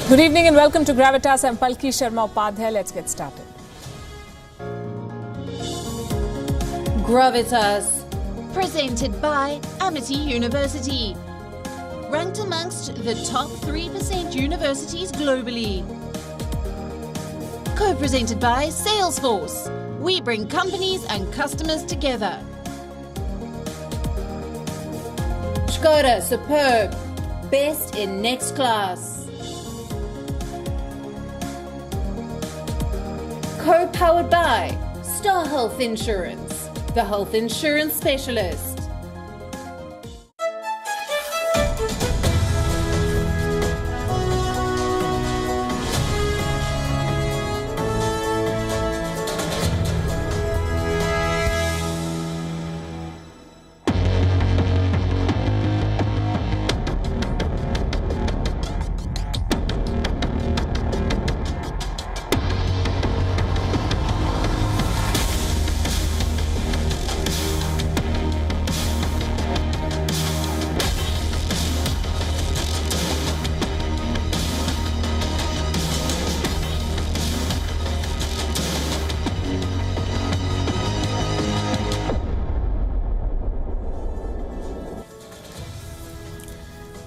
Good evening and welcome to Gravitas. I'm Palki Sharma Upadhyay. Let's get started. Gravitas, presented by Amity University, ranked amongst the top 3% universities globally. Co-presented by Salesforce. We bring companies and customers together. Skoda, superb. Best in next class. Co-powered by Star Health Insurance, the health insurance specialist.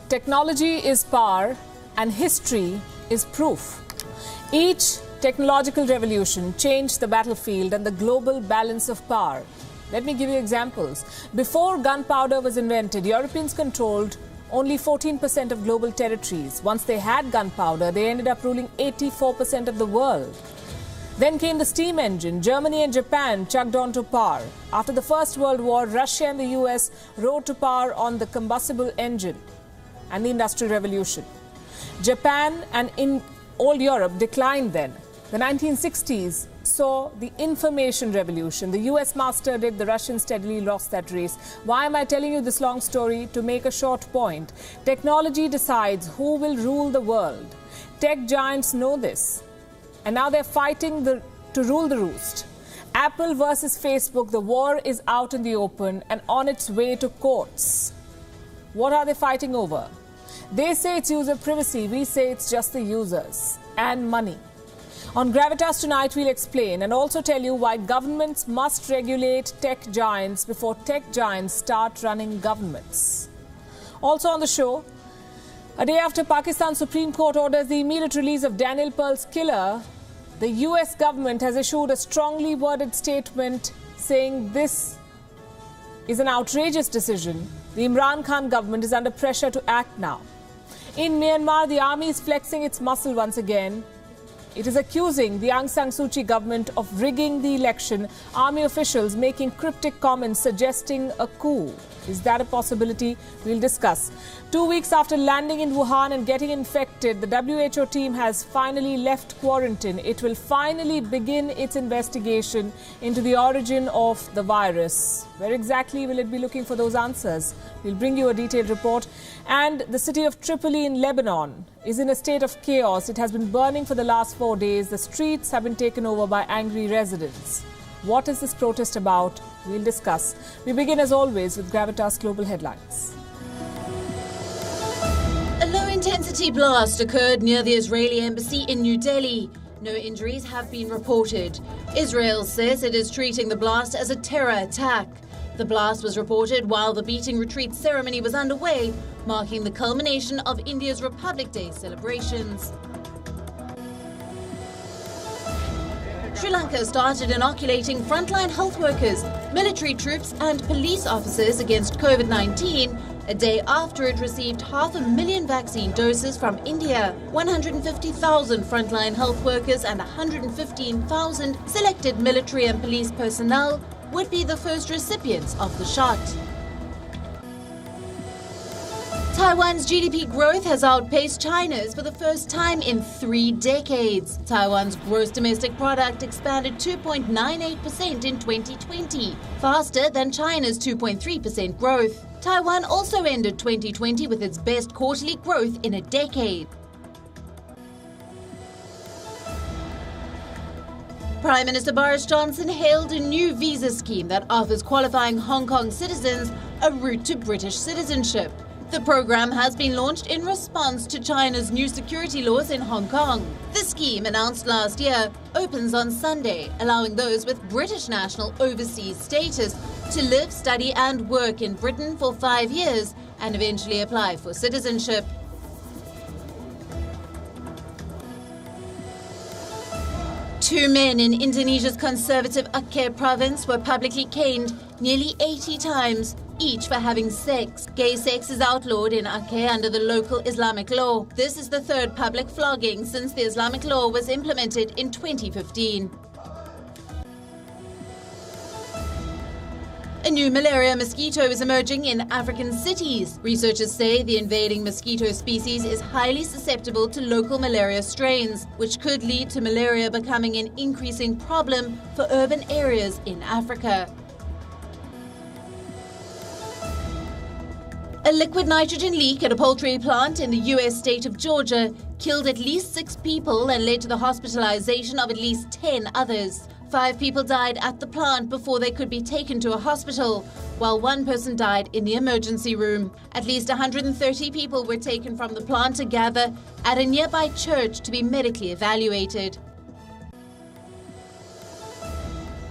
Technology is power and history is proof. Each technological revolution changed the battlefield and the global balance of power. Let me give you examples. Before gunpowder was invented, Europeans controlled only 14% of global territories. Once they had gunpowder, they ended up ruling 84% of the world. Then came the steam engine. Germany and Japan chugged on to power. After the First World War, Russia and the US rode to power on the combustible engine and the Industrial Revolution. Japan and in all Europe declined then. The 1960s saw the information revolution. The US mastered it, the Russians steadily lost that race. Why am I telling you this long story? To make a short point. Technology decides who will rule the world. Tech giants know this. And now they're fighting to rule the roost. Apple versus Facebook, the war is out in the open and on its way to courts. What are they fighting over? They say it's user privacy. We say it's just the users and money. On Gravitas tonight, we'll explain and also tell you why governments must regulate tech giants before tech giants start running governments. Also on the show, a day after Pakistan Supreme Court orders the immediate release of Daniel Pearl's killer, the US government has issued a strongly worded statement saying this is an outrageous decision. The Imran Khan government is under pressure to act now. In Myanmar, the army is flexing its muscle once again. It is accusing the Aung San Suu Kyi government of rigging the election. Army officials making cryptic comments suggesting a coup. Is that a possibility? We'll discuss. 2 weeks after landing in Wuhan and getting infected, the WHO team has finally left quarantine. It will finally begin its investigation into the origin of the virus. Where exactly will it be looking for those answers? We'll bring you a detailed report. And the city of Tripoli in Lebanon is in a state of chaos. It has been burning for the last 4 days. The streets have been taken over by angry residents. What is this protest about? We'll discuss. We begin as always with Gravitas Global Headlines. A low-intensity blast occurred near the Israeli embassy in New Delhi. No injuries have been reported. Israel says it is treating the blast as a terror attack. The blast was reported while the beating retreat ceremony was underway, marking the culmination of India's Republic Day celebrations. Sri Lanka started inoculating frontline health workers, military troops and police officers against COVID-19 a day after it received 500,000 vaccine doses from India. 150,000 frontline health workers and 115,000 selected military and police personnel would be the first recipients of the shot. Taiwan's GDP growth has outpaced China's for the first time in 3 decades. Taiwan's gross domestic product expanded 2.98% in 2020, faster than China's 2.3% growth. Taiwan also ended 2020 with its best quarterly growth in a decade. Prime Minister Boris Johnson hailed a new visa scheme that offers qualifying Hong Kong citizens a route to British citizenship. The program has been launched in response to China's new security laws in Hong Kong. The scheme, announced last year, opens on Sunday, allowing those with British national overseas status to live, study and work in Britain for 5 years and eventually apply for citizenship. Two men in Indonesia's conservative Aceh province were publicly caned nearly 80 times, each for having sex. Gay sex is outlawed in Aceh under the local Islamic law. This is the third public flogging since the Islamic law was implemented in 2015. A new malaria mosquito is emerging in African cities. Researchers say the invading mosquito species is highly susceptible to local malaria strains, which could lead to malaria becoming an increasing problem for urban areas in Africa. A liquid nitrogen leak at a poultry plant in the US state of Georgia killed at least 6 people and led to the hospitalization of at least 10 others. 5 people died at the plant before they could be taken to a hospital, while 1 person died in the emergency room. At least 130 people were taken from the plant to gather at a nearby church to be medically evaluated.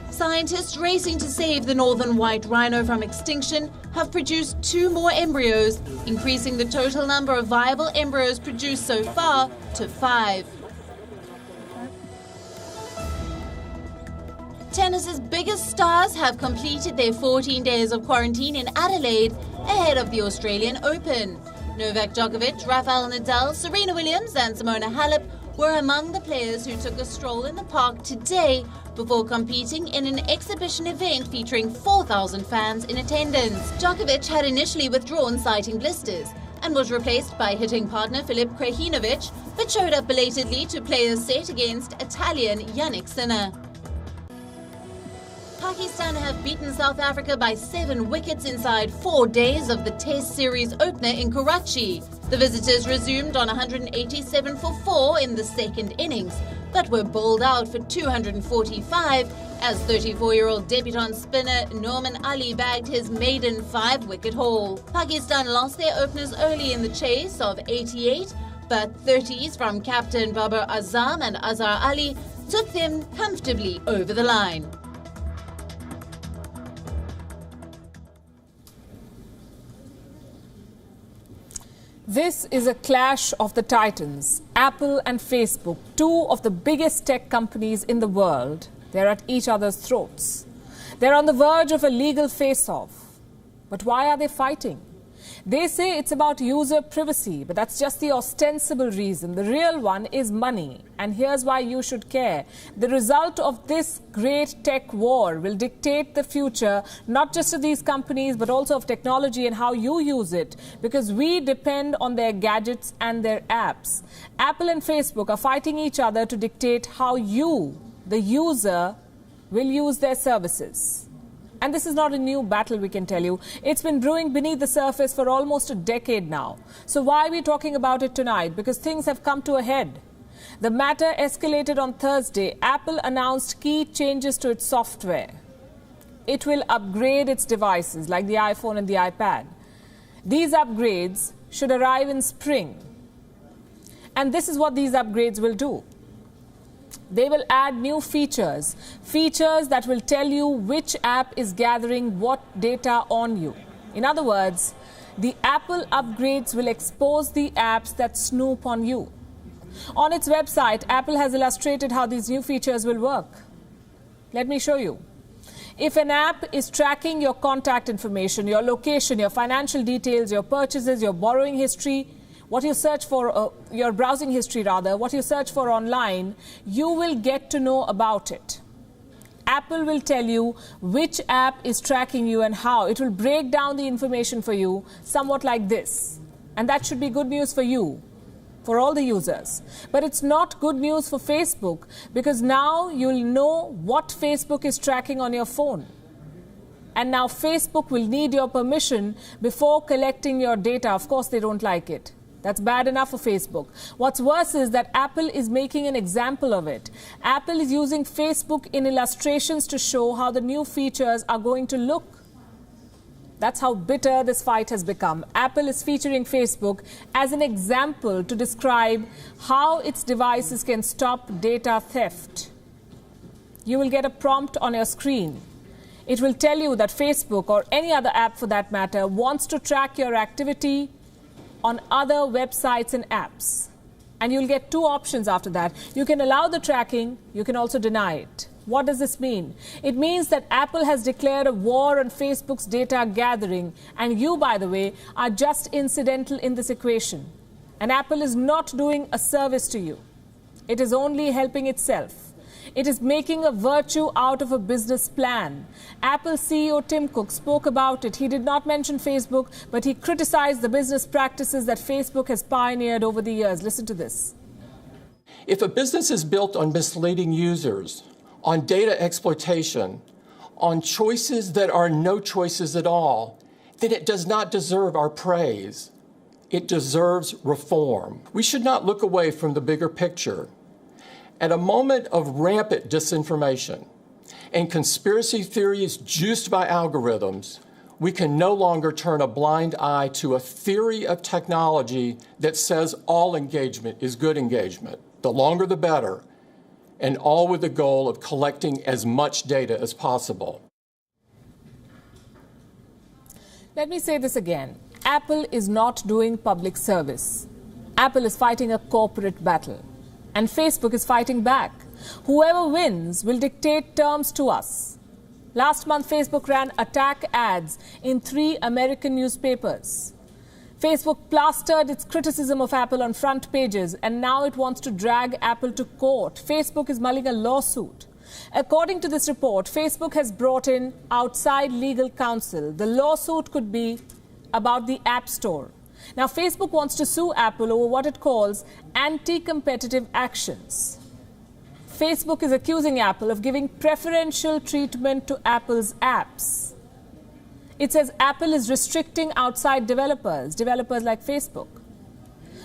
Scientists racing to save the northern white rhino from extinction have produced 2 more embryos, increasing the total number of viable embryos produced so far to 5. Tennis's biggest stars have completed their 14 days of quarantine in Adelaide ahead of the Australian Open. Novak Djokovic, Rafael Nadal, Serena Williams and Simona Halep were among the players who took a stroll in the park today before competing in an exhibition event featuring 4,000 fans in attendance. Djokovic had initially withdrawn citing blisters and was replaced by hitting partner Filip Krajinovic, but showed up belatedly to play a set against Italian Yannick Sinner. Pakistan have beaten South Africa by 7 wickets inside 4 days of the Test Series opener in Karachi. The visitors resumed on 187 for 4 in the second innings, but were bowled out for 245 as 34-year-old debutant spinner Norman Ali bagged his maiden 5-wicket haul. Pakistan lost their openers early in the chase of 88, but 30s from captain Babar Azam and Azhar Ali took them comfortably over the line. This is a clash of the titans. Apple and Facebook, 2 of the biggest tech companies in the world, they're at each other's throats. They're on the verge of a legal face-off. But why are they fighting? They say it's about user privacy, but that's just the ostensible reason. The real one is money. And here's why you should care. The result of this great tech war will dictate the future, not just of these companies, but also of technology and how you use it, because we depend on their gadgets and their apps. Apple and Facebook are fighting each other to dictate how you, the user, will use their services. And this is not a new battle, we can tell you. It's been brewing beneath the surface for almost a decade now. So why are we talking about it tonight? Because things have come to a head. The matter escalated on Thursday. Apple announced key changes to its software. It will upgrade its devices like the iPhone and the iPad. These upgrades should arrive in spring. And this is what these upgrades will do. They will add new features that will tell you which app is gathering what data on you. In other words, the Apple upgrades will expose the apps that snoop on you. On its website, Apple has illustrated how these new features will work. Let me show you. If an app is tracking your contact information, your location, your financial details, your purchases, your borrowing history, what you search for, your browsing history rather, what you search for online, you will get to know about it. Apple will tell you which app is tracking you and how. It will break down the information for you somewhat like this. And that should be good news for you, for all the users. But it's not good news for Facebook, because now you'll know what Facebook is tracking on your phone. And now Facebook will need your permission before collecting your data. Of course, they don't like it. That's bad enough for Facebook. What's worse is that Apple is making an example of it. Apple is using Facebook in illustrations to show how the new features are going to look. That's how bitter this fight has become. Apple is featuring Facebook as an example to describe how its devices can stop data theft. You will get a prompt on your screen. It will tell you that Facebook, or any other app for that matter, wants to track your activity on other websites and apps. And you'll get two options after that. You can allow the tracking, you can also deny it. What does this mean? It means that Apple has declared a war on Facebook's data gathering, and you, by the way, are just incidental in this equation. And Apple is not doing a service to you. It is only helping itself. It is making a virtue out of a business plan. Apple CEO Tim Cook spoke about it. He did not mention Facebook, but he criticized the business practices that Facebook has pioneered over the years. Listen to this. If a business is built on misleading users, on data exploitation, on choices that are no choices at all, then it does not deserve our praise. It deserves reform. We should not look away from the bigger picture. At a moment of rampant disinformation and conspiracy theories juiced by algorithms, we can no longer turn a blind eye to a theory of technology that says all engagement is good engagement, the longer the better, and all with the goal of collecting as much data as possible. Let me say this again. Apple is not doing public service. Apple is fighting a corporate battle. And Facebook is fighting back. Whoever wins will dictate terms to us. Last month, Facebook ran attack ads in 3 American newspapers. Facebook plastered its criticism of Apple on front pages, and now it wants to drag Apple to court. Facebook is mulling a lawsuit. According to this report, Facebook has brought in outside legal counsel. The lawsuit could be about the App Store. Now, Facebook wants to sue Apple over what it calls anti-competitive actions. Facebook is accusing Apple of giving preferential treatment to Apple's apps. It says Apple is restricting outside developers like Facebook.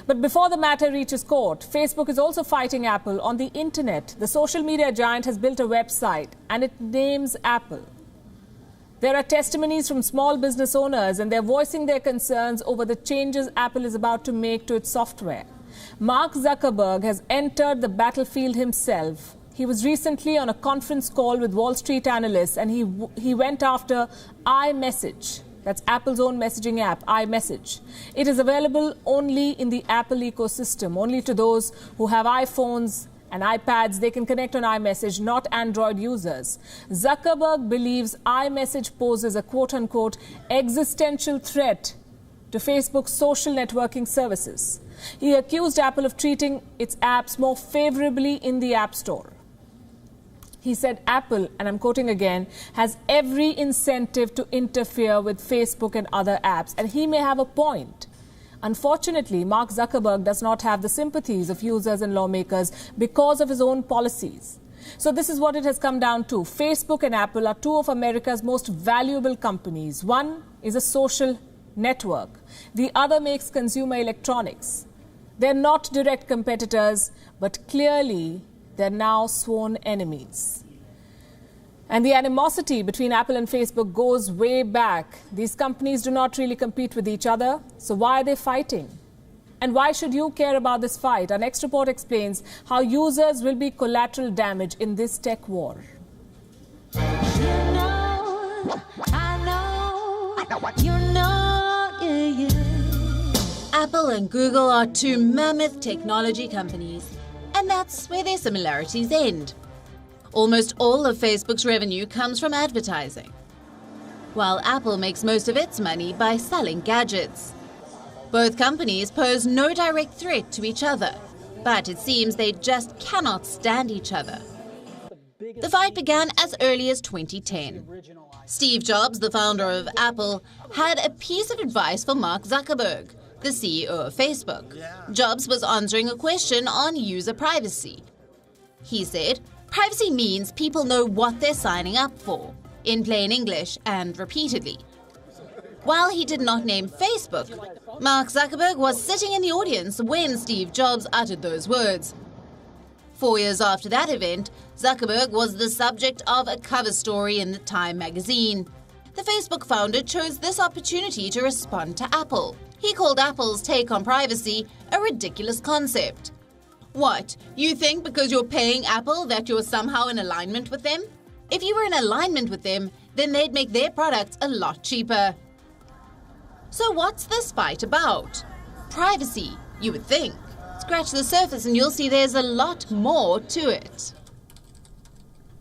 But before the matter reaches court, Facebook is also fighting Apple on the internet. The social media giant has built a website, and it names Apple. There are testimonies from small business owners, and they're voicing their concerns over the changes Apple is about to make to its software. Mark Zuckerberg has entered the battlefield himself. He was recently on a conference call with Wall Street analysts, and he went after iMessage. That's Apple's own messaging app, iMessage. It is available only in the Apple ecosystem, only to those who have iPhones and iPads. They can connect on iMessage, not Android users. Zuckerberg believes iMessage poses a quote-unquote existential threat to Facebook's social networking services. He accused Apple of treating its apps more favorably in the App Store. He said Apple, and I'm quoting again, has every incentive to interfere with Facebook and other apps, and he may have a point. Unfortunately, Mark Zuckerberg does not have the sympathies of users and lawmakers because of his own policies. So this is what it has come down to. Facebook and Apple are 2 of America's most valuable companies. One is a social network. The other makes consumer electronics. They're not direct competitors, but clearly they're now sworn enemies. And the animosity between Apple and Facebook goes way back. These companies do not really compete with each other. So why are they fighting? And why should you care about this fight? Our next report explains how users will be collateral damage in this tech war. Apple and Google are 2 mammoth technology companies, and that's where their similarities end. Almost all of Facebook's revenue comes from advertising, while Apple makes most of its money by selling gadgets. Both companies pose no direct threat to each other, but it seems they just cannot stand each other. The fight began as early as 2010. Steve Jobs, the founder of Apple, had a piece of advice for Mark Zuckerberg, the CEO of Facebook. Jobs was answering a question on user privacy. He said, "Privacy means people know what they're signing up for," in plain English and repeatedly. While he did not name Facebook, Mark Zuckerberg was sitting in the audience when Steve Jobs uttered those words. 4 years after that event, Zuckerberg was the subject of a cover story in the Time magazine. The Facebook founder chose this opportunity to respond to Apple. He called Apple's take on privacy a ridiculous concept. What, you think because you're paying Apple that you're somehow in alignment with them? If you were in alignment with them, then they'd make their products a lot cheaper. So what's this fight about? Privacy, you would think. Scratch the surface and you'll see there's a lot more to it.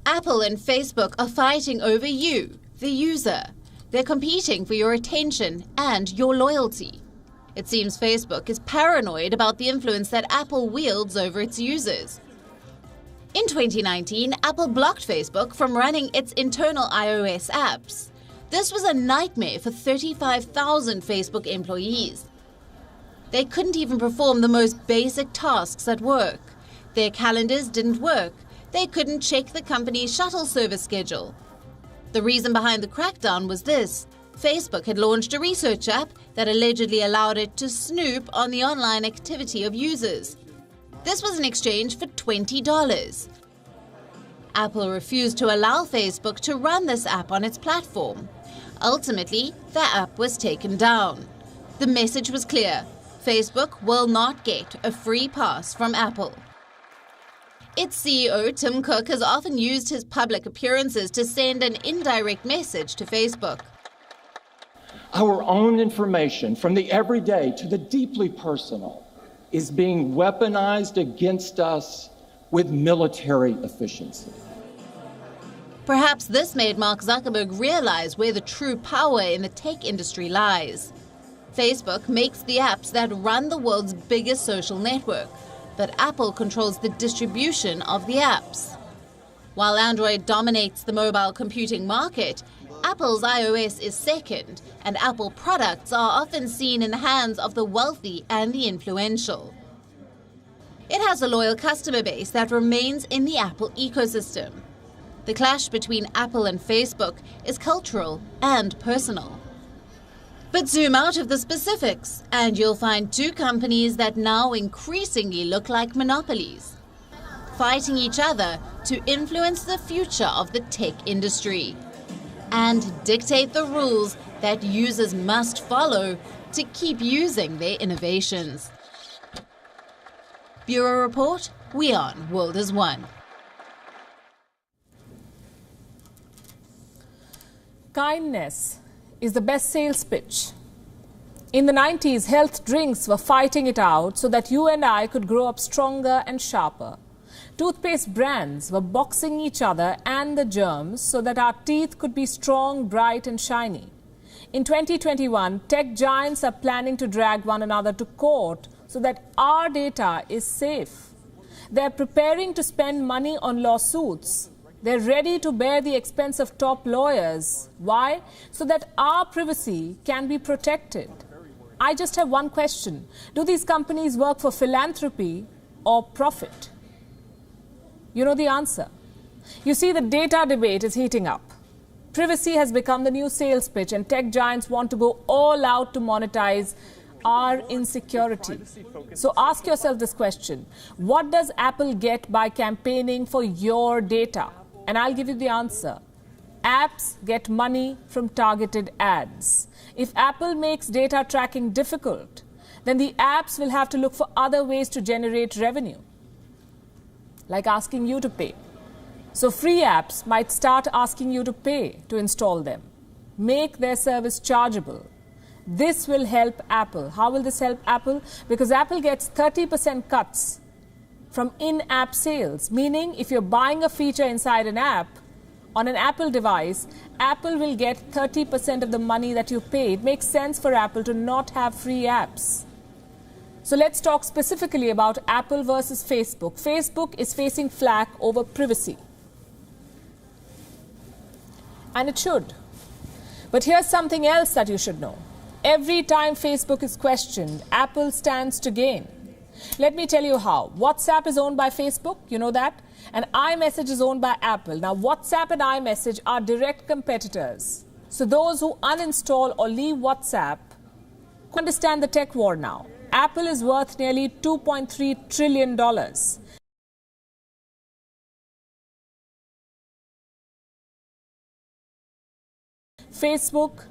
Apple and Facebook are fighting over you, the user. They're competing for your attention and your loyalty. It seems Facebook is paranoid about the influence that Apple wields over its users. In 2019, Apple blocked Facebook from running its internal iOS apps. This was a nightmare for 35,000 Facebook employees. They couldn't even perform the most basic tasks at work. Their calendars didn't work. They couldn't check the company's shuttle service schedule. The reason behind the crackdown was this. Facebook had launched a research app that allegedly allowed it to snoop on the online activity of users. This was in exchange for $20. Apple refused to allow Facebook to run this app on its platform. Ultimately, the app was taken down. The message was clear. Facebook will not get a free pass from Apple. Its CEO, Tim Cook, has often used his public appearances to send an indirect message to Facebook. Our own information, from the everyday to the deeply personal, is being weaponized against us with military efficiency. Perhaps this made Mark Zuckerberg realize where the true power in the tech industry lies. Facebook makes the apps that run the world's biggest social network, but Apple controls the distribution of the apps. While Android dominates the mobile computing market, Apple's iOS is second, and Apple products are often seen in the hands of the wealthy and the influential. It has a loyal customer base that remains in the Apple ecosystem. The clash between Apple and Facebook is cultural and personal. But zoom out of the specifics, and you'll find two companies that now increasingly look like monopolies, fighting each other to influence the future of the tech industry and dictate the rules that users must follow to keep using their innovations. Bureau Report, WION World is One. Kindness is the best sales pitch. In the 90s, health drinks were fighting it out so that you and I could grow up stronger and sharper. Toothpaste brands were boxing each other and the germs so that our teeth could be strong, bright and shiny. In 2021, tech giants are planning to drag one another to court so that our data is safe. They're preparing to spend money on lawsuits. They're ready to bear the expense of top lawyers. Why? So that our privacy can be protected. I just have one question. Do these companies work for philanthropy or profit? You know the answer. You see, the data debate is heating up. Privacy has become the new sales pitch, and tech giants want to go all out to monetize our insecurity. So ask yourself this question. What does Apple get by campaigning for your data? And I'll give you the answer. Apps get money from targeted ads. If Apple makes data tracking difficult, then the apps will have to look for other ways to generate revenue, like asking you to pay. So free apps might start asking you to pay to install them. Make their service chargeable. This will help Apple. How will this help Apple? Because Apple gets 30% cuts from in-app sales, meaning if you're buying a feature inside an app on an Apple device, Apple will get 30% of the money that you pay. It makes sense for Apple to not have free apps. So let's talk specifically about Apple versus Facebook. Facebook is facing flack over privacy. And it should. But here's something else that you should know. Every time Facebook is questioned, Apple stands to gain. Let me tell you how. WhatsApp is owned by Facebook, you know that? And iMessage is owned by Apple. Now, WhatsApp and iMessage are direct competitors. So those who uninstall or leave WhatsApp understand the tech war now. Apple is worth nearly $2.3 trillion. Facebook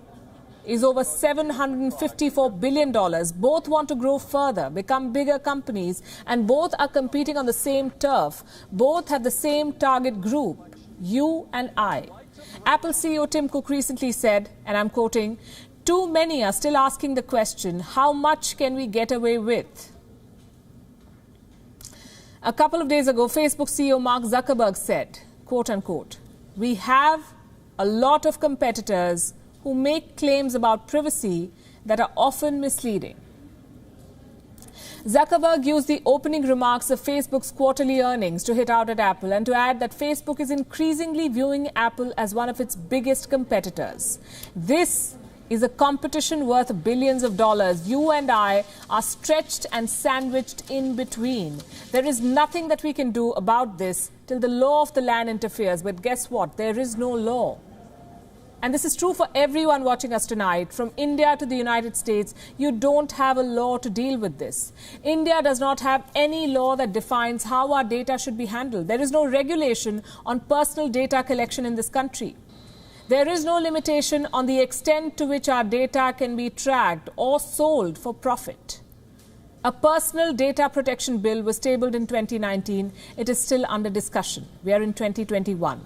is over $754 billion. Both want to grow further, become bigger companies, and both are competing on the same turf. Both have the same target group, you and I. Apple CEO Tim Cook recently said, and I'm quoting, "Too many are still asking the question, how much can we get away with?" A couple of days ago, Facebook CEO Mark Zuckerberg said, quote unquote, "We have a lot of competitors who make claims about privacy that are often misleading." Zuckerberg used the opening remarks of Facebook's quarterly earnings to hit out at Apple and to add that Facebook is increasingly viewing Apple as one of its biggest competitors. "This is a competition worth billions of dollars. You and I are stretched and sandwiched in between. There is nothing that we can do about this till the law of the land interferes. But guess what? There is no law." And this is true for everyone watching us tonight, from India to the United States. You don't have a law to deal with this. India does not have any law that defines how our data should be handled. There is no regulation on personal data collection in this country. There is no limitation on the extent to which our data can be tracked or sold for profit. A personal data protection bill was tabled in 2019. It is still under discussion. We are in 2021.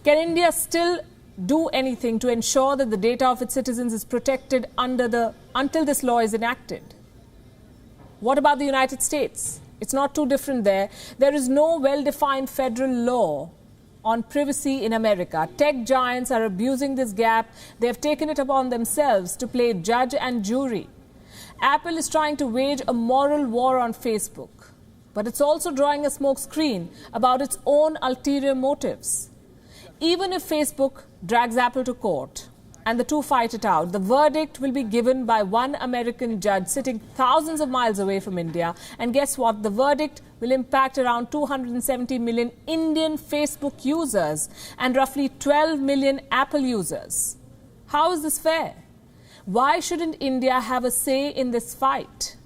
Can India still do anything to ensure that the data of its citizens is protected until this law is enacted? What about the United States? It's not too different there. There is no well-defined federal law on privacy in America. Tech giants are abusing this gap. They have taken it upon themselves to play judge and jury. Apple is trying to wage a moral war on Facebook, but it's also drawing a smokescreen about its own ulterior motives. Even if Facebook drags Apple to court and the two fight it out, the verdict will be given by one American judge sitting thousands of miles away from India. And guess what? The verdict will impact around 270 million Indian Facebook users and roughly 12 million Apple users. How is this fair? Why shouldn't India have a say in this fight?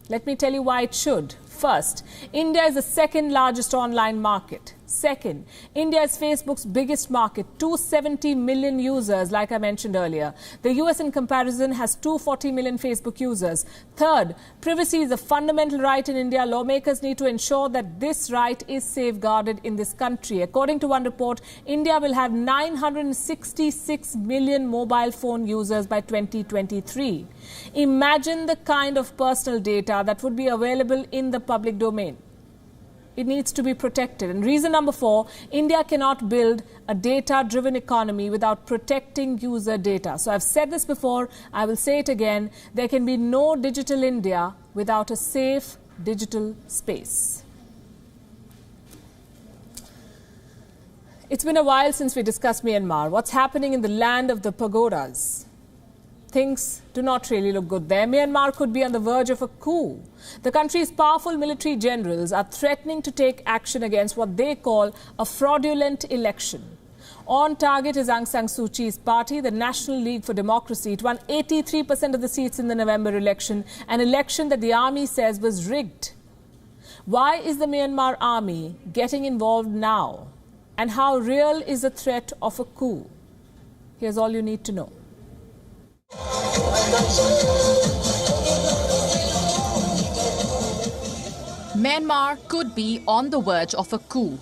Let me tell you why it should. First, India is the second largest online market. Second, India is Facebook's biggest market, 270 million users, like I mentioned earlier. The US, in comparison, has 240 million Facebook users. Third, privacy is a fundamental right in India. Lawmakers need to ensure that this right is safeguarded in this country. According to one report, India will have 966 million mobile phone users by 2023. Imagine the kind of personal data that would be available in the public domain. It needs to be protected. And reason number 4, India cannot build a data-driven economy without protecting user data. So I've said this before, I will say it again, there can be no digital India without a safe digital space. It's been a while since we discussed Myanmar. What's happening in the land of the pagodas? Things do not really look good there. Myanmar could be on the verge of a coup. The country's powerful military generals are threatening to take action against what they call a fraudulent election. On target is Aung San Suu Kyi's party, the National League for Democracy. It won 83% of the seats in the November election, an election that the army says was rigged. Why is the Myanmar army getting involved now? And how real is the threat of a coup? Here's all you need to know. Myanmar could be on the verge of a coup.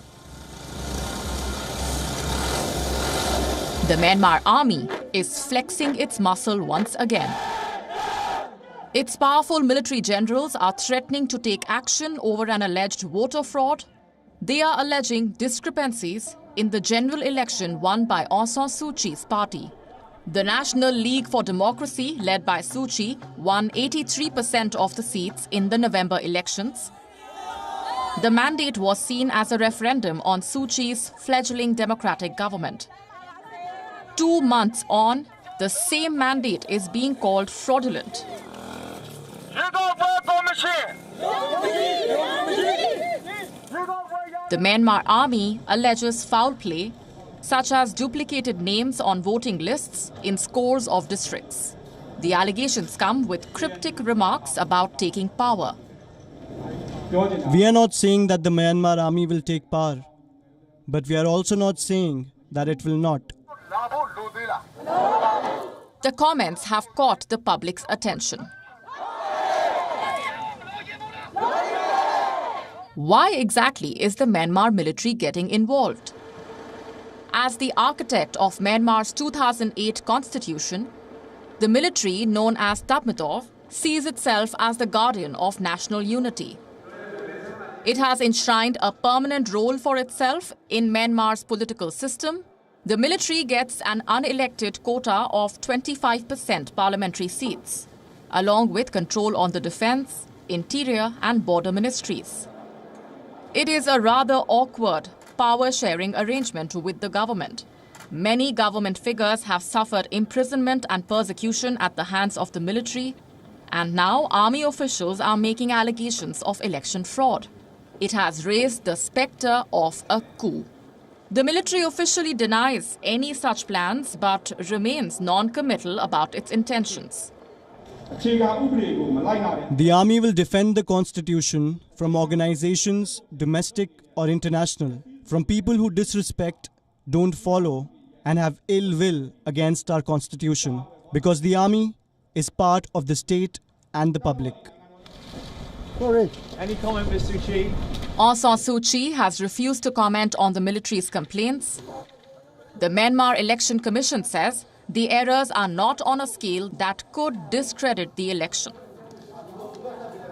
The Myanmar army is flexing its muscle once again. Its powerful military generals are threatening to take action over an alleged voter fraud. They are alleging discrepancies in the general election won by Aung San Suu Kyi's party. The National League for Democracy, led by Suu Kyi, won 83% of the seats in the November elections. The mandate was seen as a referendum on Suu Kyi's fledgling democratic government. 2 months on, the same mandate is being called fraudulent. The Myanmar army alleges foul play, such as duplicated names on voting lists in scores of districts. The allegations come with cryptic remarks about taking power. We are not saying that the Myanmar army will take power, but we are also not saying that it will not. The comments have caught the public's attention. Why exactly is the Myanmar military getting involved? As the architect of Myanmar's 2008 constitution, the military, known as Tatmadaw, sees itself as the guardian of national unity. It has enshrined a permanent role for itself in Myanmar's political system. The military gets an unelected quota of 25% parliamentary seats, along with control on the defense, interior and border ministries. It is a rather awkward power-sharing arrangement with the government. Many government figures have suffered imprisonment and persecution at the hands of the military, and now army officials are making allegations of election fraud. It has raised the spectre of a coup. The military officially denies any such plans but remains non-committal about its intentions. The army will defend the constitution from organizations, domestic or international, from people who disrespect, don't follow and have ill will against our constitution, because the army is part of the state and the public. Any comment, Ms. Suu Kyi? Aung San Suu Kyi has refused to comment on the military's complaints. The Myanmar Election Commission says the errors are not on a scale that could discredit the election.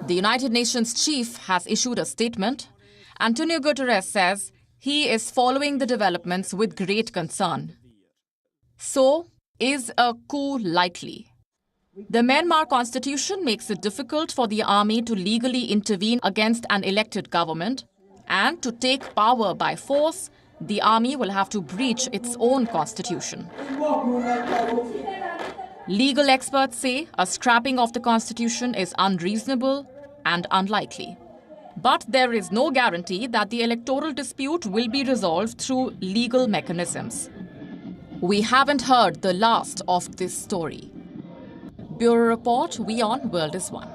The United Nations chief has issued a statement. Antonio Guterres says he is following the developments with great concern. So, is a coup likely? The Myanmar constitution makes it difficult for the army to legally intervene against an elected government, and to take power by force, the army will have to breach its own constitution. Legal experts say a scrapping of the constitution is unreasonable and unlikely. But there is no guarantee that the electoral dispute will be resolved through legal mechanisms. We haven't heard the last of this story. Bureau Report, WION World is One.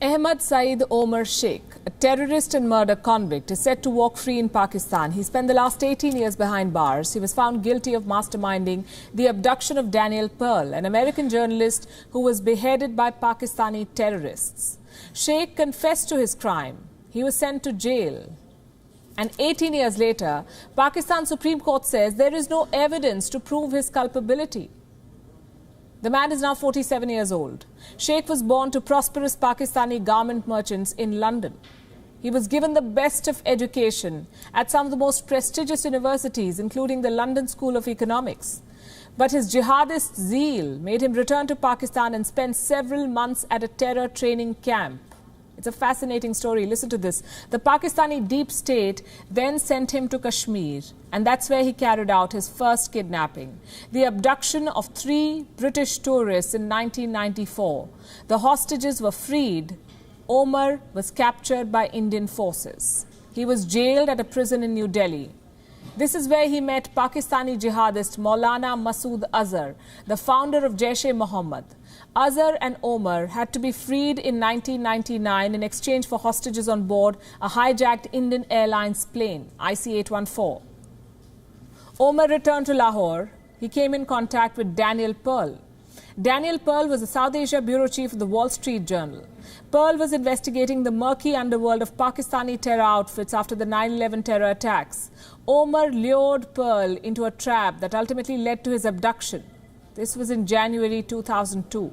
Ahmad Saeed Omar Sheikh, a terrorist and murder convict, is set to walk free in Pakistan. He spent the last 18 years behind bars. He was found guilty of masterminding the abduction of Daniel Pearl, an American journalist who was beheaded by Pakistani terrorists. Sheikh confessed to his crime. He was sent to jail. And 18 years later, Pakistan Supreme Court says there is no evidence to prove his culpability. The man is now 47 years old. Sheikh was born to prosperous Pakistani garment merchants in London. He was given the best of education at some of the most prestigious universities, including the London School of Economics. But his jihadist zeal made him return to Pakistan and spend several months at a terror training camp. It's a fascinating story. Listen to this. The Pakistani deep state then sent him to Kashmir, and that's where he carried out his first kidnapping. The abduction of 3 British tourists in 1994. The hostages were freed. Omar was captured by Indian forces. He was jailed at a prison in New Delhi. This is where he met Pakistani jihadist Maulana Masood Azhar, the founder of Jaish-e-Mohammed. Azhar and Omar had to be freed in 1999 in exchange for hostages on board a hijacked Indian Airlines plane, IC-814. Omar returned to Lahore. He came in contact with Daniel Pearl. Daniel Pearl was the South Asia bureau chief of the Wall Street Journal. Pearl was investigating the murky underworld of Pakistani terror outfits after the 9/11 terror attacks. Omar lured Pearl into a trap that ultimately led to his abduction. This was in January 2002.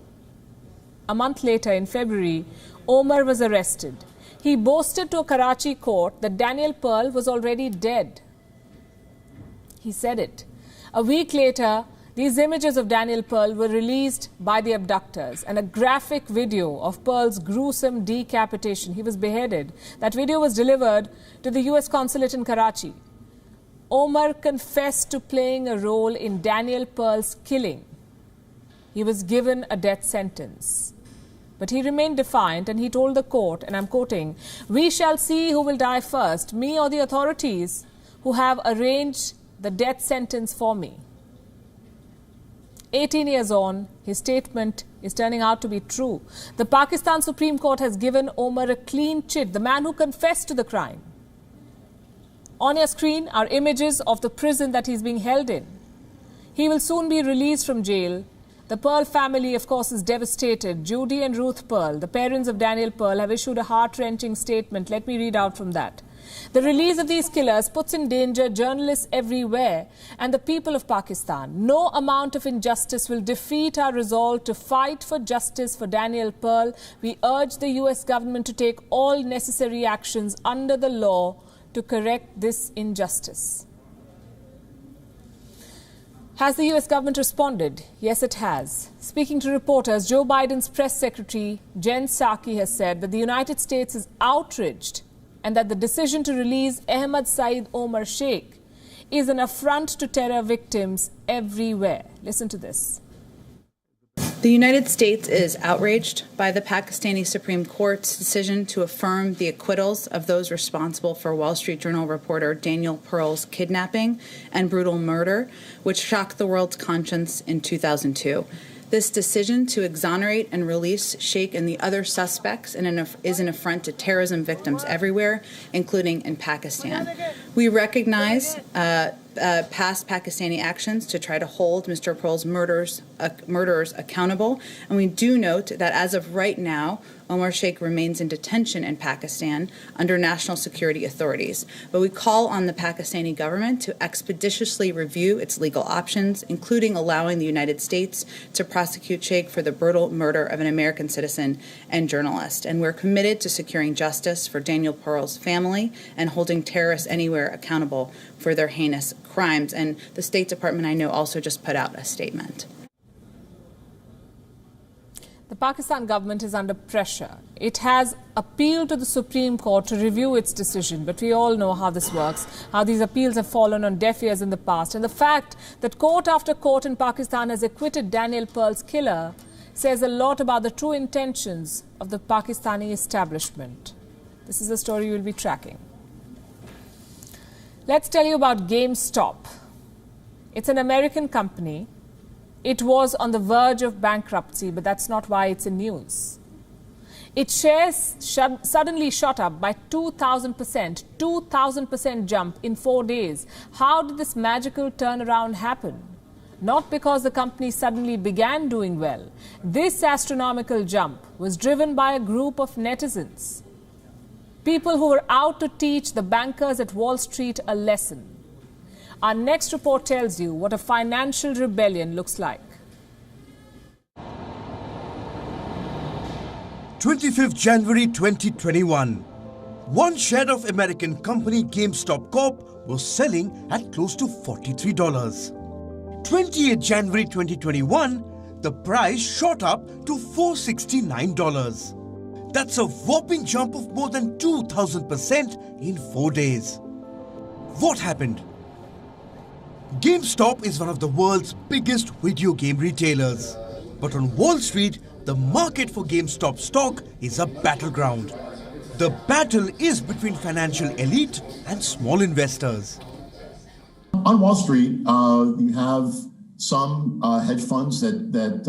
A month later, in February, Omar was arrested. He boasted to a Karachi court that Daniel Pearl was already dead. He said it. A week later, these images of Daniel Pearl were released by the abductors, and a graphic video of Pearl's gruesome decapitation. He was beheaded. That video was delivered to the US consulate in Karachi. Omar confessed to playing a role in Daniel Pearl's killing. He was given a death sentence. But he remained defiant, and he told the court, and I'm quoting, "We shall see who will die first, me or the authorities who have arranged the death sentence for me." 18 years on, his statement is turning out to be true. The Pakistan Supreme Court has given Omar a clean chit, the man who confessed to the crime. On your screen are images of the prison that he's being held in. He will soon be released from jail. The Pearl family, of course, is devastated. Judy and Ruth Pearl, the parents of Daniel Pearl, have issued a heart-wrenching statement. Let me read out from that. The release of these killers puts in danger journalists everywhere and the people of Pakistan. No amount of injustice will defeat our resolve to fight for justice for Daniel Pearl. We urge the US government to take all necessary actions under the law to correct this injustice. Has the US government responded? Yes, it has. Speaking to reporters, Joe Biden's press secretary, Jen Psaki, has said that the United States is outraged and that the decision to release Ahmad Saeed Omar Sheikh is an affront to terror victims everywhere. Listen to this. The United States is outraged by the Pakistani Supreme Court's decision to affirm the acquittals of those responsible for Wall Street Journal reporter Daniel Pearl's kidnapping and brutal murder, which shocked the world's conscience in 2002. This decision to exonerate and release Sheikh and the other suspects is an affront to terrorism victims everywhere, including in Pakistan. We recognize past Pakistani actions to try to hold Mr. Pearl's murderers accountable, and we do note that as of right now, Omar Sheikh remains in detention in Pakistan under national security authorities. But we call on the Pakistani government to expeditiously review its legal options, including allowing the United States to prosecute Sheikh for the brutal murder of an American citizen and journalist. And we're committed to securing justice for Daniel Pearl's family and holding terrorists anywhere accountable for their heinous crimes. And the State Department, I know, also just put out a statement. The Pakistan government is under pressure. It has appealed to the Supreme Court to review its decision, but we all know how this works, how these appeals have fallen on deaf ears in the past. And the fact that court after court in Pakistan has acquitted Daniel Pearl's killer says a lot about the true intentions of the Pakistani establishment. This is a story we'll be tracking. Let's tell you about GameStop. It's an American company. It was on the verge of bankruptcy, but that's not why it's in news. Its shares suddenly shot up by 2,000% jump in 4 days. How did this magical turnaround happen? Not because the company suddenly began doing well. This astronomical jump was driven by a group of netizens. People who were out to teach the bankers at Wall Street a lesson. Our next report tells you what a financial rebellion looks like. 25th January 2021. One share of American company GameStop Corp was selling at close to $43. 28th January 2021, the price shot up to $469. That's a whopping jump of more than 2,000% in 4 days. What happened? GameStop is one of the world's biggest video game retailers. But on Wall Street, the market for GameStop stock is a battleground. The battle is between financial elite and small investors. On Wall Street, you have some hedge funds that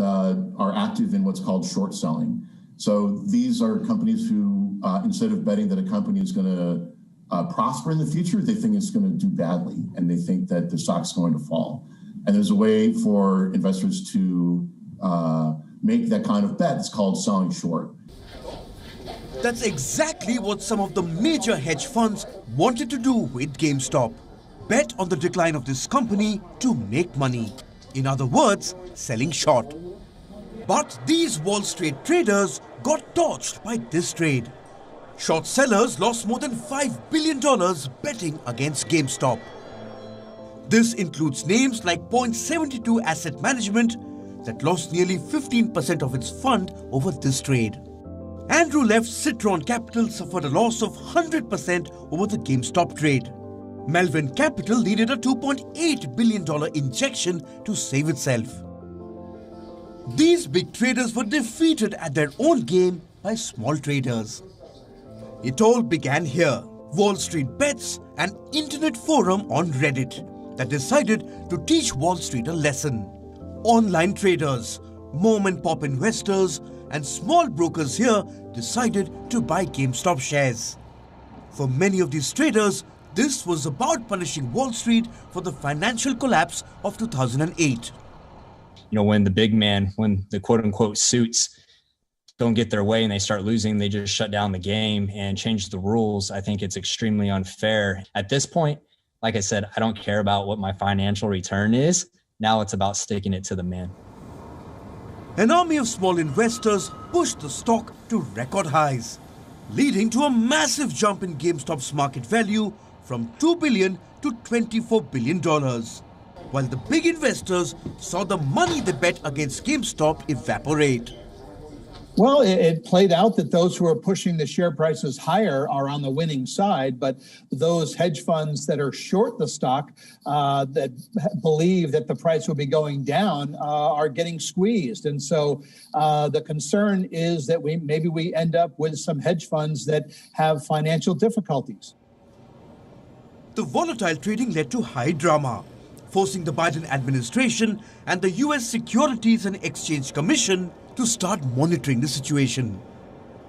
are active in what's called short selling. So these are companies who, instead of betting that a company is going to prosper in the future, they think it's going to do badly, and they think that the stock's going to fall. And there's a way for investors to make that kind of bet. It's called selling short. That's exactly what some of the major hedge funds wanted to do with GameStop. Bet on the decline of this company to make money. In other words, selling short. But these Wall Street traders got torched by this trade. Short sellers lost more than $5 billion betting against GameStop. This includes names like Point72 Asset Management that lost nearly 15% of its fund over this trade. Andrew Left's Citron Capital suffered a loss of 100% over the GameStop trade. Melvin Capital needed a $2.8 billion injection to save itself. These big traders were defeated at their own game by small traders. It all began here. Wall Street Bets, an internet forum on Reddit that decided to teach Wall Street a lesson. Online traders, mom-and-pop investors, and small brokers here decided to buy GameStop shares. For many of these traders, This was about punishing Wall Street for the financial collapse of 2008. You know, when the big man, when the quote unquote suits don't get their way and they start losing, they just shut down the game and change the rules. I think it's extremely unfair. At this point, like I said, I don't care about what my financial return is. Now it's about sticking it to the man. An army of small investors pushed the stock to record highs, leading to a massive jump in GameStop's market value from $2 billion to $24 billion. While the big investors saw the money they bet against GameStop evaporate. Well, it played out that those who are pushing the share prices higher are on the winning side, but those hedge funds that are short the stock, that believe that the price will be going down, are getting squeezed. And so the concern is that maybe we end up with some hedge funds that have financial difficulties. The volatile trading led to high drama, forcing the Biden administration and the U.S. Securities and Exchange Commission to start monitoring the situation.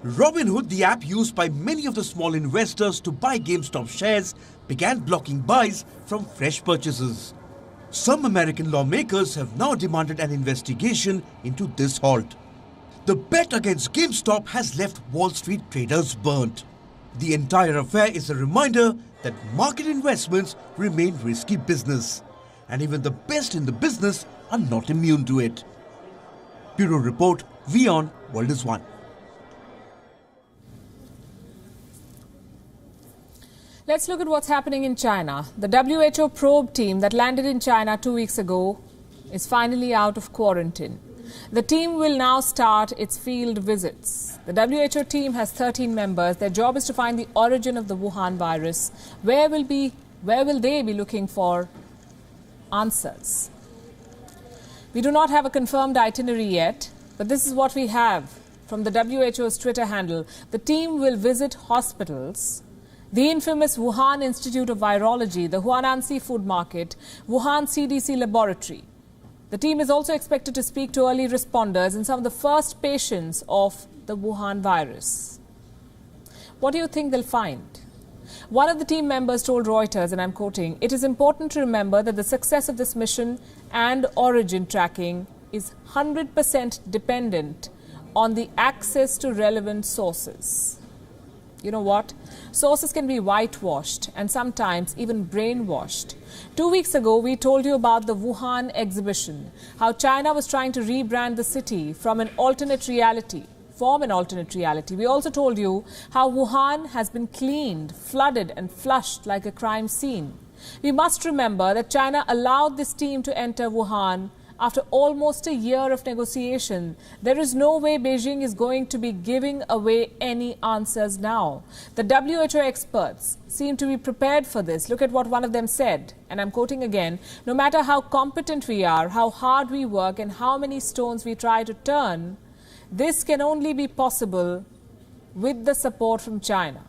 Robinhood, the app used by many of the small investors to buy GameStop shares, began blocking buys from fresh purchases. Some American lawmakers have now demanded an investigation into this halt. The bet against GameStop has left Wall Street traders burnt. The entire affair is a reminder that market investments remain risky business, and even the best in the business are not immune to it. Bureau Report, WION World is One. Let's look at what's happening in China. The WHO probe team that landed in China 2 weeks ago is finally out of quarantine. The team will now start its field visits. The WHO team has 13 members. Their job is to find the origin of the Wuhan virus. Where will they be looking for answers? We do not have a confirmed itinerary yet, but this is what we have from the WHO's Twitter handle. The team will visit hospitals, the infamous Wuhan Institute of Virology, the Huanan Seafood Market, Wuhan CDC Laboratory. The team is also expected to speak to early responders and some of the first patients of the Wuhan virus. What do you think they'll find? One of the team members told Reuters, and I'm quoting, "It is important to remember that the success of this mission and origin tracking is 100% dependent on the access to relevant sources." You know what? Sources can be whitewashed and sometimes even brainwashed. 2 weeks ago, we told you about the Wuhan exhibition, how China was trying to rebrand the city from an alternate reality. We also told you how Wuhan has been cleaned, flooded and flushed like a crime scene. We must remember that China allowed this team to enter Wuhan after almost a year of negotiation. There is no way Beijing is going to be giving away any answers now. The WHO experts seem to be prepared for this. Look at what one of them said, and I'm quoting again, "No matter how competent we are, how hard we work and how many stones we try to turn, this can only be possible with the support from China."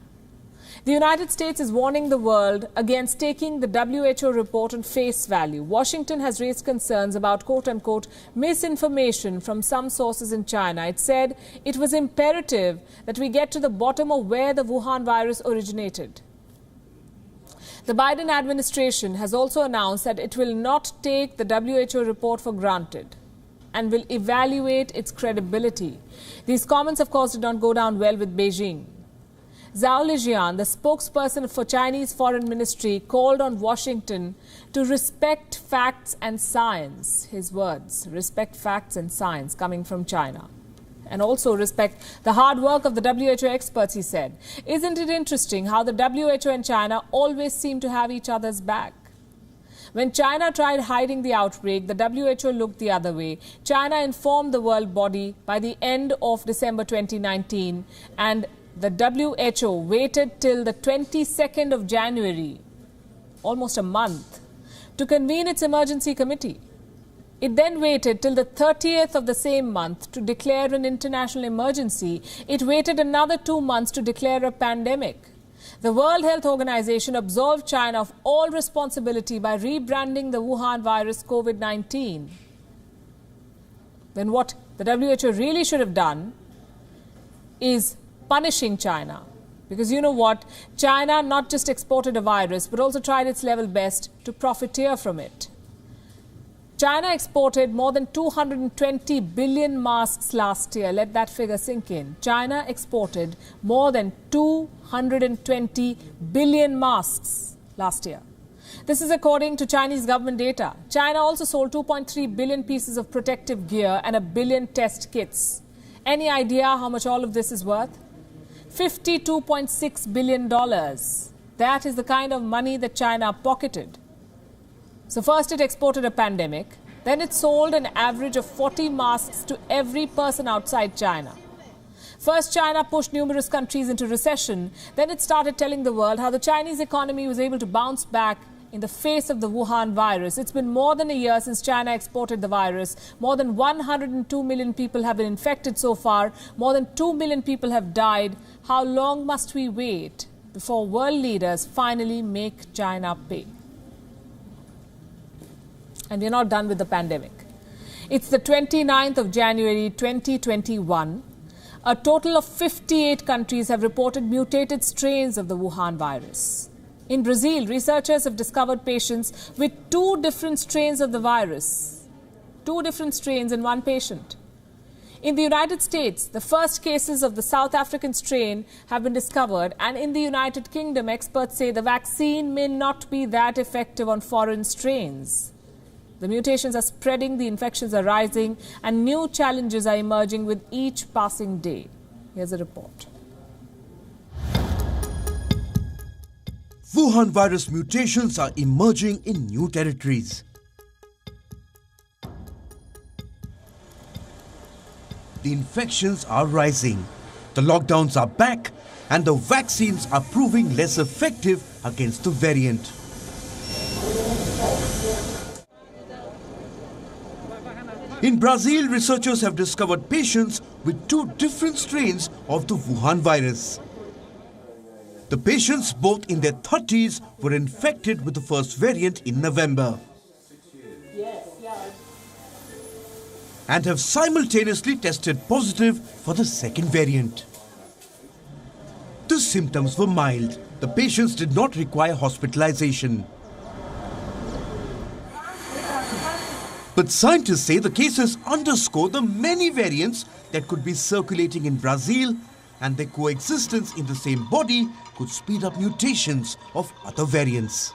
The United States is warning the world against taking the WHO report on face value. Washington has raised concerns about quote-unquote misinformation from some sources in China. It said it was imperative that we get to the bottom of where the Wuhan virus originated. The Biden administration has also announced that it will not take the WHO report for granted and will evaluate its credibility. These comments, of course, did not go down well with Beijing. Zhao Lijian, the spokesperson for Chinese Foreign Ministry, called on Washington to respect facts and science. His words, respect facts and science coming from China. And also respect the hard work of the WHO experts, he said. Isn't it interesting how the WHO and China always seem to have each other's back? When China tried hiding the outbreak, the WHO looked the other way. China informed the world body by the end of December 2019, and the WHO waited till the 22nd of January, almost a month, to convene its emergency committee. It then waited till the 30th of the same month to declare an international emergency. It waited another 2 months to declare a pandemic. The World Health Organization absolved China of all responsibility by rebranding the Wuhan virus COVID-19. Then what the WHO really should have done is punishing China Because you know what? China not just exported a virus, but also tried its level best to profiteer from it. China exported more than 220 billion masks last year. Let that figure sink in. China exported more than 220 billion masks last year. This is according to Chinese government data. China also sold 2.3 billion pieces of protective gear and 1 billion test kits. Any idea how much all of this is worth? $52.6 billion. That is the kind of money that China pocketed. So first it exported a pandemic, then it sold an average of 40 masks to every person outside China. First China pushed numerous countries into recession, then it started telling the world how the Chinese economy was able to bounce back in the face of the Wuhan virus. It's been more than a year since China exported the virus. More than 102 million people have been infected so far. More than 2 million people have died. How long must we wait before world leaders finally make China pay? And we're not done with the pandemic. It's the 29th of January 2021. A total of 58 countries have reported mutated strains of the Wuhan virus. In Brazil, researchers have discovered patients with 2 different strains of the virus. 2 different strains in one patient. In the United States, the first cases of the South African strain have been discovered, and in the United Kingdom, experts say the vaccine may not be that effective on foreign strains. The mutations are spreading, the infections are rising, and new challenges are emerging with each passing day. Here's a report. Wuhan virus mutations are emerging in new territories. The infections are rising, the lockdowns are back, and the vaccines are proving less effective against the variant. In Brazil, researchers have discovered patients with 2 different strains of the Wuhan virus. The patients, both in their 30s, were infected with the first variant in November and have simultaneously tested positive for the second variant. The symptoms were mild. The patients did not require hospitalization. But scientists say the cases underscore the many variants that could be circulating in Brazil, and their coexistence in the same body could speed up mutations of other variants.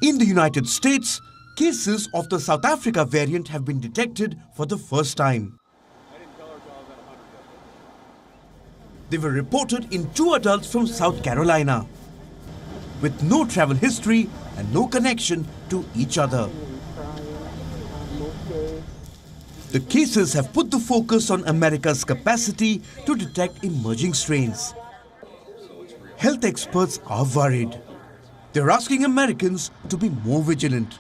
In the United States, cases of the South Africa variant have been detected for the first time. They were reported in 2 adults from South Carolina, with no travel history and no connection to each other. The cases have put the focus on America's capacity to detect emerging strains. Health experts are worried. They're asking Americans to be more vigilant.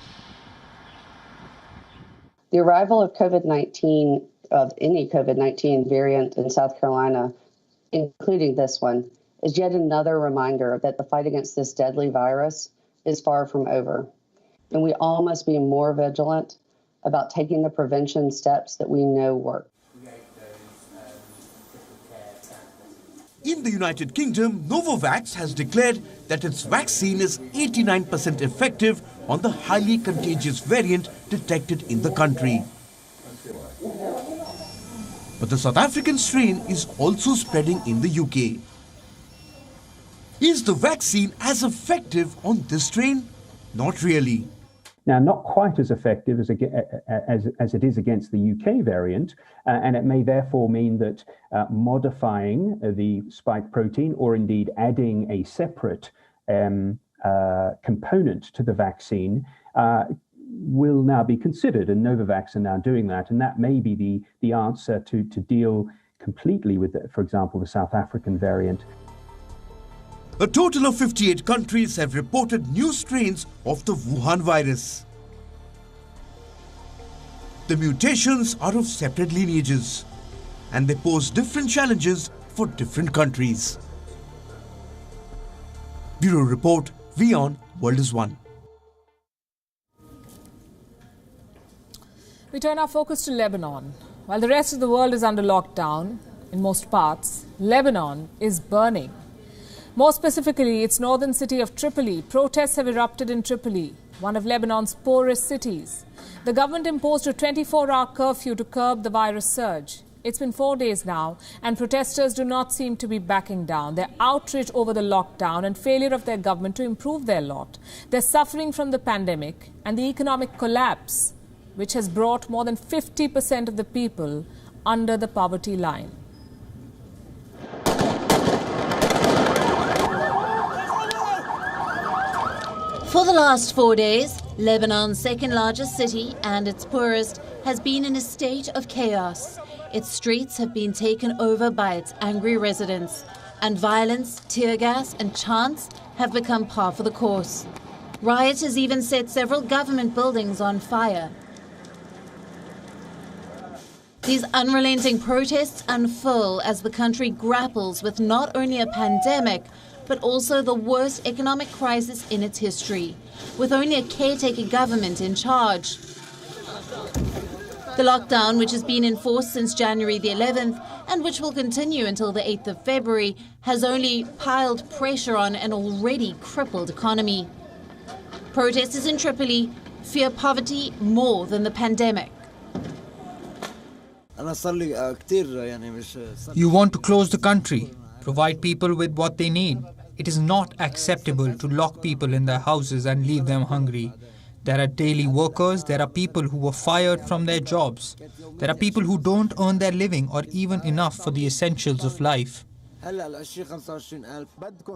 The arrival of COVID-19, of any COVID-19 variant in South Carolina, including this one, is yet another reminder that the fight against this deadly virus is far from over. And we all must be more vigilant about taking the prevention steps that we know work. In the United Kingdom, Novavax has declared that its vaccine is 89% effective on the highly contagious variant detected in the country. But the South African strain is also spreading in the UK. Is the vaccine as effective on this strain? Not really. Now, not quite as effective as it is against the UK variant, and it may therefore mean that modifying the spike protein, or indeed adding a separate component to the vaccine, will now be considered, and Novavax are now doing that, and that may be the answer to deal completely with, for example, the South African variant. A total of 58 countries have reported new strains of the Wuhan virus. The mutations are of separate lineages, and they pose different challenges for different countries. Bureau Report, WION World is One. We turn our focus to Lebanon. While the rest of the world is under lockdown, in most parts, Lebanon is burning. More specifically, its northern city of Tripoli. Protests have erupted in Tripoli, one of Lebanon's poorest cities. The government imposed a 24-hour curfew to curb the virus surge. It's been 4 days now, and protesters do not seem to be backing down. They're outraged over the lockdown and failure of their government to improve their lot. They're suffering from the pandemic and the economic collapse, which has brought more than 50% of the people under the poverty line. For the last 4 days, Lebanon's second largest city and its poorest has been in a state of chaos. Its streets have been taken over by its angry residents, and violence, tear gas and chants have become par for the course. Riot has even set several government buildings on fire. These unrelenting protests unfurl as the country grapples with not only a pandemic, but also the worst economic crisis in its history, with only a caretaker government in charge. The lockdown, which has been enforced since January the 11th and which will continue until the 8th of February, has only piled pressure on an already crippled economy. Protesters in Tripoli fear poverty more than the pandemic. You want to close the country, provide people with what they need. It is not acceptable to lock people in their houses and leave them hungry. There are daily workers, there are people who were fired from their jobs. There are people who don't earn their living or even enough for the essentials of life. I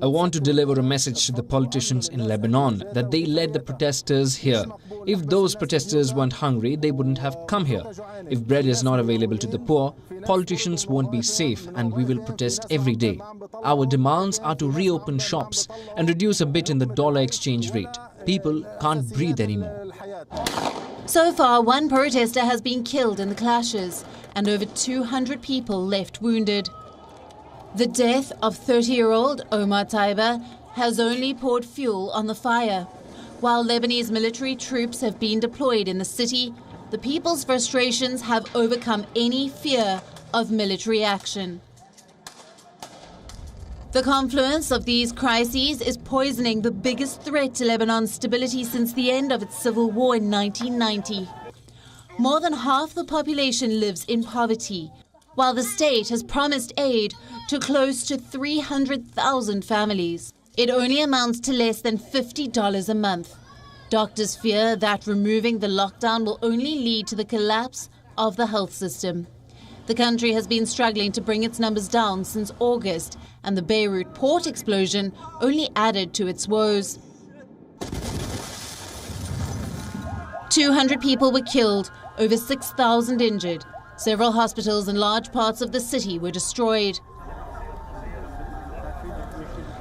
want to deliver a message to the politicians in Lebanon that they led the protesters here. If those protesters weren't hungry, they wouldn't have come here. If bread is not available to the poor, politicians won't be safe, and we will protest every day. Our demands are to reopen shops and reduce a bit in the dollar exchange rate. People can't breathe anymore. So far, one protester has been killed in the clashes and over 200 people left wounded. The death of 30-year-old Omar Taiba has only poured fuel on the fire. While Lebanese military troops have been deployed in the city, the people's frustrations have overcome any fear of military action. The confluence of these crises is poisoning the biggest threat to Lebanon's stability since the end of its civil war in 1990. More than half the population lives in poverty, while the state has promised aid to close to 300,000 families. It only amounts to less than $50 a month. Doctors fear that removing the lockdown will only lead to the collapse of the health system. The country has been struggling to bring its numbers down since August, and the Beirut port explosion only added to its woes. 200 people were killed, over 6,000 injured. Several hospitals and large parts of the city were destroyed.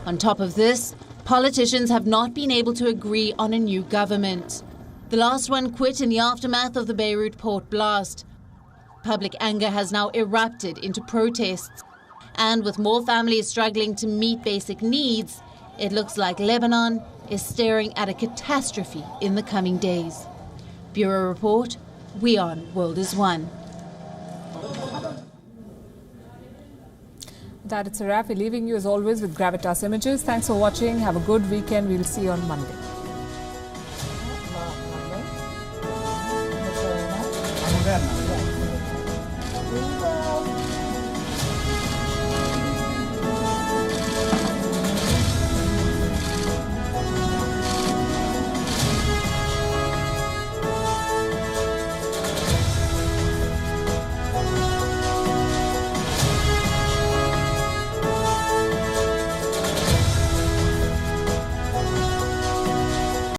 On top of this, politicians have not been able to agree on a new government. The last one quit in the aftermath of the Beirut port blast. Public anger has now erupted into protests. And with more families struggling to meet basic needs, it looks like Lebanon is staring at a catastrophe in the coming days. Bureau Report, WION World is One. That it's a wrap. We're leaving you as always with Gravitas Images. Thanks for watching. Have a good weekend. We'll see you on Monday.